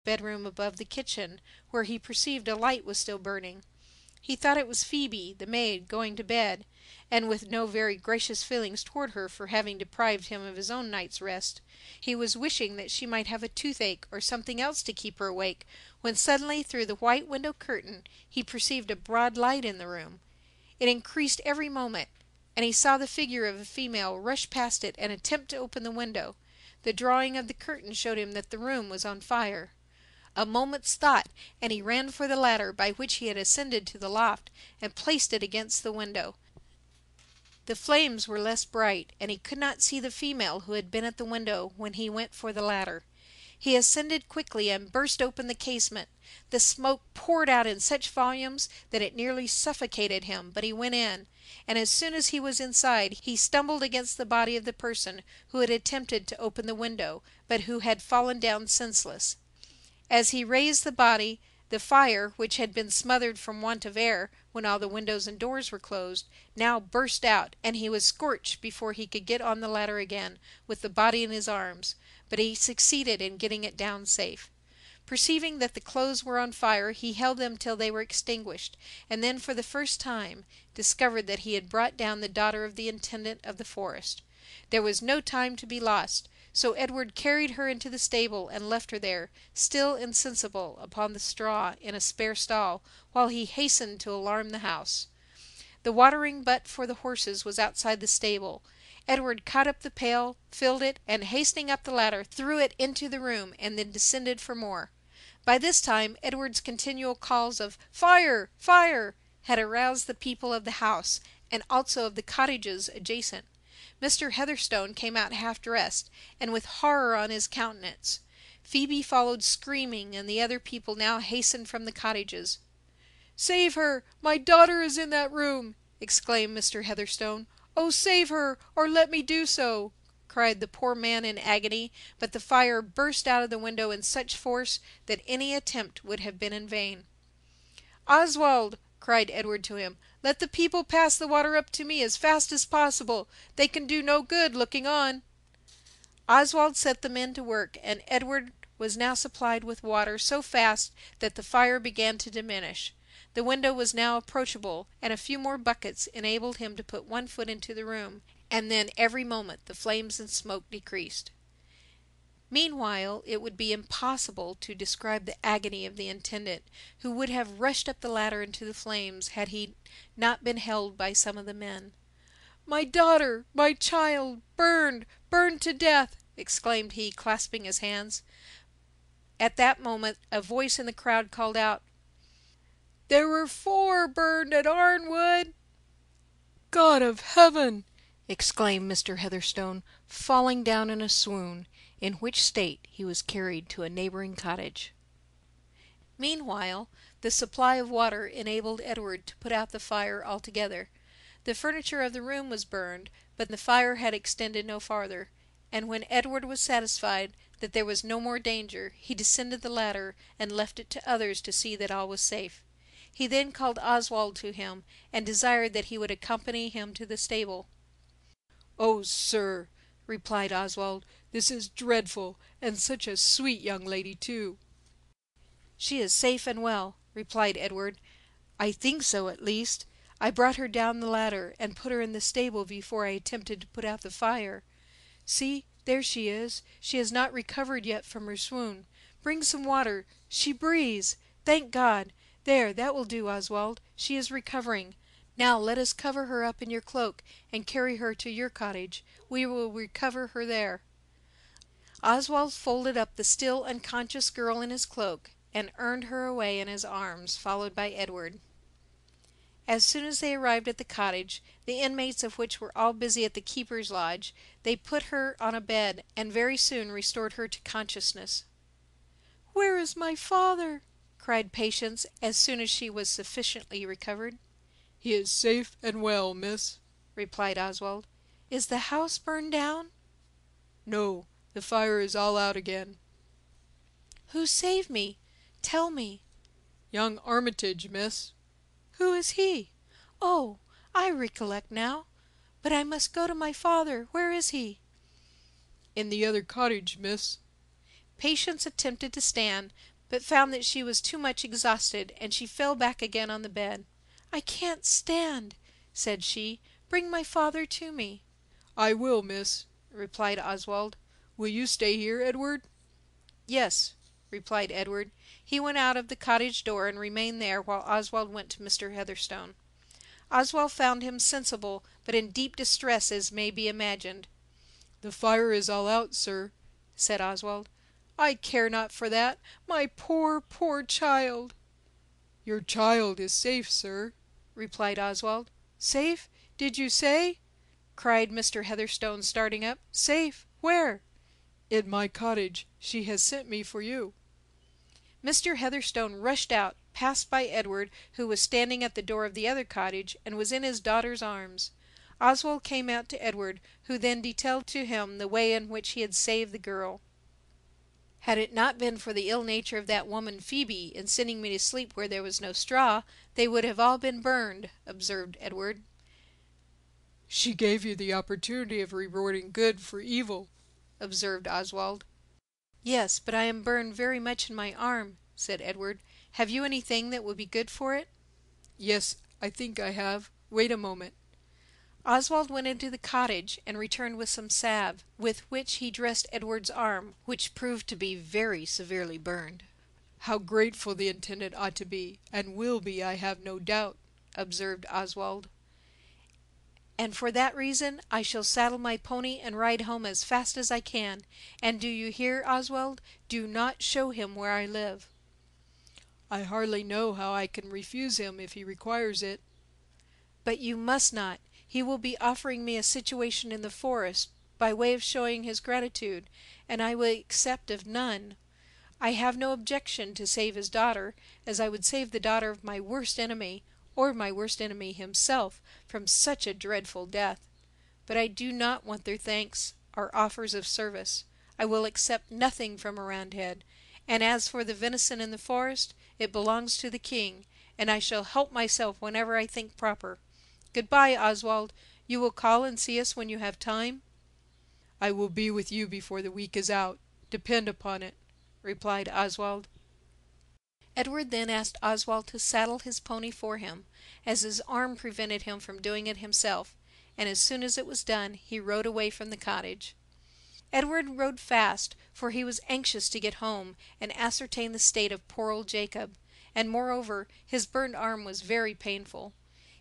bedroom above the kitchen, where he perceived a light was still burning. He thought it was Phoebe, the maid, going to bed, and with no very gracious feelings toward her for having deprived him of his own night's rest, he was wishing that she might have a toothache or something else to keep her awake, when suddenly through the white window curtain he perceived a broad light in the room. It increased every moment, and he saw the figure of a female rush past it and attempt to open the window. The drawing of the curtain showed him that the room was on fire. A moment's thought, and he ran for the ladder by which he had ascended to the loft, and placed it against the window. The flames were less bright, and he could not see the female who had been at the window when he went for the ladder. He ascended quickly and burst open the casement. The smoke poured out in such volumes that it nearly suffocated him, but he went in, and as soon as he was inside he stumbled against the body of the person who had attempted to open the window, but who had fallen down senseless. As he raised the body, the fire, which had been smothered from want of air when all the windows and doors were closed, now burst out, and he was scorched before he could get on the ladder again, with the body in his arms, but he succeeded in getting it down safe. Perceiving that the clothes were on fire, he held them till they were extinguished, and then for the first time discovered that he had brought down the daughter of the intendant of the forest. There was no time to be lost, so Edward carried her into the stable and left her there, still insensible, upon the straw in a spare stall, while he hastened to alarm the house. The watering butt for the horses was outside the stable. Edward caught up the pail, filled it, and hastening up the ladder, threw it into the room, and then descended for more. By this time Edward's continual calls of "Fire! Fire!" had aroused the people of the house, and also of the cottages adjacent. Mr. Heatherstone came out half-dressed, and with horror on his countenance. Phoebe followed screaming, and the other people now hastened from the cottages. "Save her! My daughter is in that room!" exclaimed Mr. Heatherstone. "Oh, save her, or let me do so!" cried the poor man in agony, but the fire burst out of the window in such force that any attempt would have been in vain. "Oswald!" cried Edward to him, "let the people pass the water up to me as fast as possible. They can do no good looking on." Oswald set the men to work, and Edward was now supplied with water so fast that the fire began to diminish. The window was now approachable, and a few more buckets enabled him to put one foot into the room, and then every moment the flames and smoke decreased. Meanwhile, it would be impossible to describe the agony of the intendant, who would have rushed up the ladder into the flames had he not been held by some of the men. "My daughter, my child, burned, burned to death!" exclaimed he, clasping his hands. At that moment a voice in the crowd called out, "There were 4 burned at Arnwood." "God of heaven!" exclaimed Mr. Heatherstone, falling down in a swoon, in which state he was carried to a neighboring cottage. Meanwhile, the supply of water enabled Edward to put out the fire altogether. The furniture of the room was burned, but the fire had extended no farther, and when Edward was satisfied that there was no more danger, he descended the ladder and left it to others to see that all was safe. He then called Oswald to him, and desired that he would accompany him to the stable. "Oh, sir," replied Oswald, "this is dreadful, and such a sweet young lady too." "She is safe and well," replied Edward. "I think so, at least. I brought her down the ladder, and put her in the stable before I attempted to put out the fire. See, there she is. She has not recovered yet from her swoon. Bring some water. She breathes. Thank God. There, that will do, Oswald. She is recovering. Now let us cover her up in your cloak, and carry her to your cottage. We will recover her there." Oswald folded up the still unconscious girl in his cloak, and earned her away in his arms, followed by Edward. As soon as they arrived at the cottage, the inmates of which were all busy at the keeper's lodge, they put her on a bed, and very soon restored her to consciousness. "Where is my father?" cried Patience, as soon as she was sufficiently recovered. "He is safe and well, miss," replied Oswald. "Is the house burned down?" "No, the fire is all out again." "Who saved me? Tell me." "Young Armitage, miss." "Who is he? Oh, I recollect now. But I must go to my father. Where is he?" "In the other cottage, miss." Patience attempted to stand, but found that she was too much exhausted, and she fell back again on the bed. "I can't stand," said she. "Bring my father to me." "I will, miss," replied Oswald. "Will you stay here, Edward?" "Yes," replied Edward. He went out of the cottage door and remained there while Oswald went to Mr. Heatherstone. Oswald found him sensible, but in deep distress, as may be imagined. "The fire is all out, sir," said Oswald. "I care not for that. My poor, poor child!" "Your child is safe, sir," replied Oswald. "Safe, did you say?" cried Mr. Heatherstone, starting up. "Safe? Where?" "In my cottage. She has sent me for you." Mr. Heatherstone rushed out, passed by Edward, who was standing at the door of the other cottage, and was in his daughter's arms. Oswald came out to Edward, who then detailed to him the way in which he had saved the girl. "Had it not been for the ill nature of that woman Phoebe in sending me to sleep where there was no straw, they would have all been burned," observed Edward. "She gave you the opportunity of rewarding good for evil," observed Oswald. "Yes, but I am burned very much in my arm," said Edward. "Have you anything that would be good for it?" "Yes, I think I have. Wait a moment." Oswald went into the cottage and returned with some salve, with which he dressed Edward's arm, which proved to be very severely burned. "How grateful the intendant ought to be, and will be, I have no doubt," observed Oswald. "And for that reason I shall saddle my pony and ride home as fast as I can. And do you hear, Oswald? Do not show him where I live." "I hardly know how I can refuse him if he requires it." "But you must not. He will be offering me a situation in the forest, by way of showing his gratitude, and I will accept of none. I have no objection to save his daughter, as I would save the daughter of my worst enemy, or my worst enemy himself, from such a dreadful death. But I do not want their thanks or offers of service. I will accept nothing from a Roundhead. And as for the venison in the forest, it belongs to the king, and I shall help myself whenever I think proper. Goodbye, Oswald. You will call and see us when you have time?" "I will be with you before the week is out, depend upon it," replied Oswald. Edward then asked Oswald to saddle his pony for him, as his arm prevented him from doing it himself, and as soon as it was done he rode away from the cottage. Edward rode fast, for he was anxious to get home and ascertain the state of poor old Jacob, and moreover his burned arm was very painful.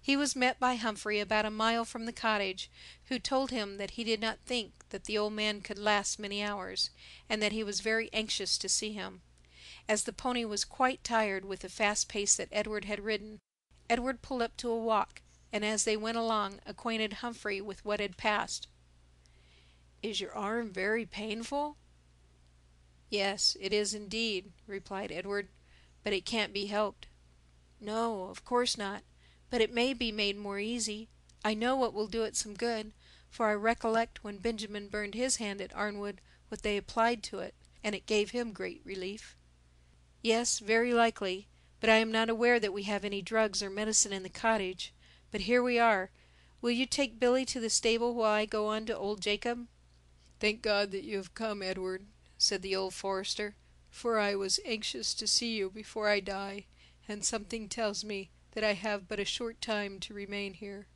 He was met by Humphrey about a mile from the cottage, who told him that he did not think that the old man could last many hours, and that he was very anxious to see him. As the pony was quite tired with the fast pace that Edward had ridden, Edward pulled up to a walk, and as they went along acquainted Humphrey with what had passed. "Is your arm very painful?" "Yes, it is indeed," replied Edward, "but it can't be helped." "No, of course not, but it may be made more easy. I know what will do it some good, for I recollect when Benjamin burned his hand at Arnwood what they applied to it, and it gave him great relief." "Yes, very likely, but I am not aware that we have any drugs or medicine in the cottage. But here we are. Will you take Billy to the stable while I go on to old Jacob?" "Thank God that you have come, Edward," said the old forester, "for I was anxious to see you before I die, and something tells me that I have but a short time to remain here."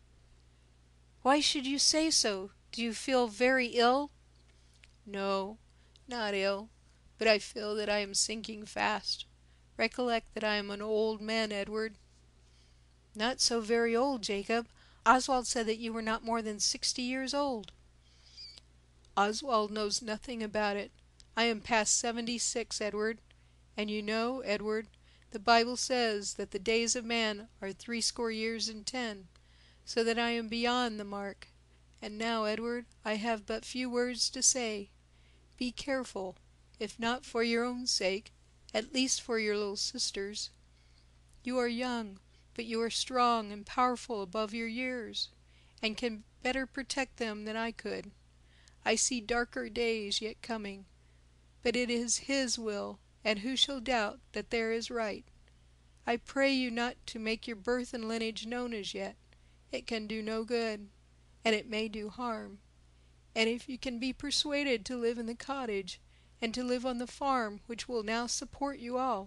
"Why should you say so? Do you feel very ill?" "No, not ill, but I feel that I am sinking fast. Recollect that I am an old man, Edward." "Not so very old, Jacob. Oswald said that you were not more than 60 years old." "Oswald knows nothing about it. I am past 76, Edward. And you know, Edward, the Bible says that the days of man are 60 and 10, so that I am beyond the mark. And now, Edward, I have but few words to say. Be careful, if not for your own sake, at least for your little sister's. You are young, but you are strong and powerful above your years, and can better protect them than I could. I see darker days yet coming, but it is His will, and who shall doubt that there is right? I pray you not to make your birth and lineage known as yet. It can do no good, and it may do harm. And if you can be persuaded to live in the cottage, and to live on the farm which will now support you all.